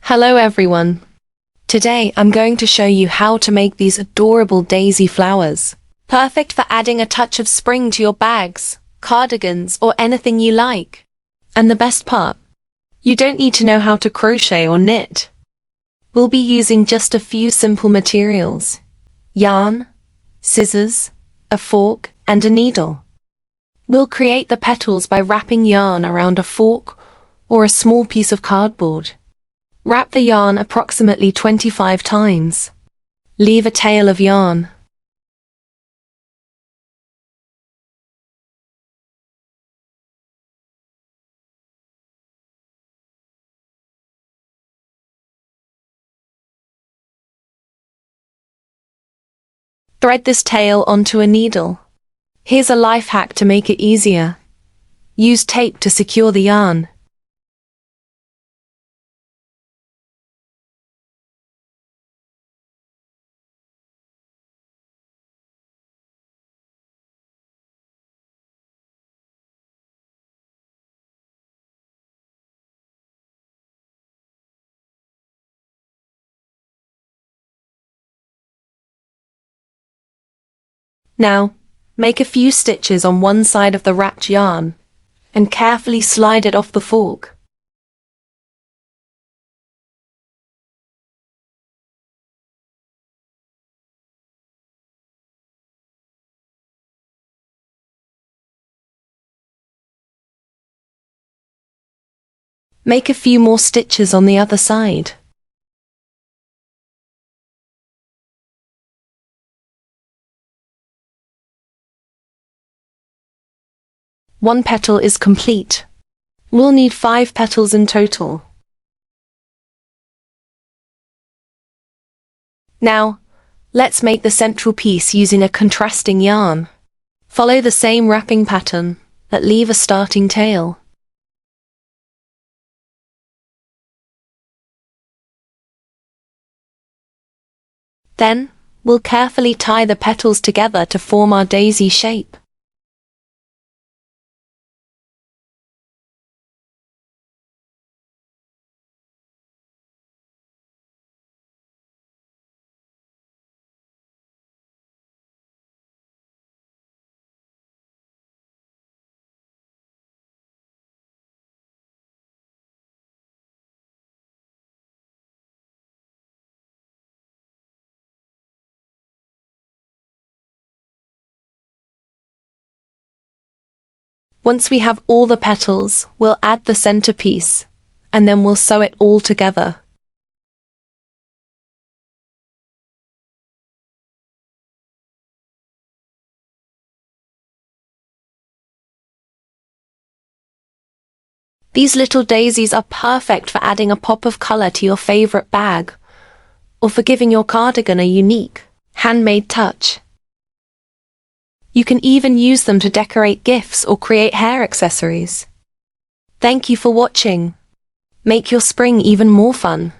Hello everyone. Today I'm going to show you how to make these adorable daisy flowers. Perfect for adding a touch of spring to your bags, cardigans, or anything you like. And the best part, you don't need to know how to crochet or knit. We'll be using just a few simple materials: yarn, scissors, a fork, and a needle. We'll create the petals by wrapping yarn around a fork or a small piece of cardboard. Wrap the yarn approximately 25 times. Leave a tail of yarn. Thread this tail onto a needle. Here's a life hack to make it easier. Use tape to secure the yarn. Now, make a few stitches on one side of the wrapped yarn and carefully slide it off the fork. Make a few more stitches on the other side. One petal is complete. We'll need 5 petals in total. Now, let's make the central piece using a contrasting yarn. Follow the same wrapping pattern, but leave a starting tail. Then, we'll carefully tie the petals together to form our daisy shape. Once we have all the petals, we'll add the centerpiece, and then we'll sew it all together. These little daisies are perfect for adding a pop of color to your favorite bag, or for giving your cardigan a unique, handmade touch. You can even use them to decorate gifts or create hair accessories. Thank you for watching. Make your spring even more fun.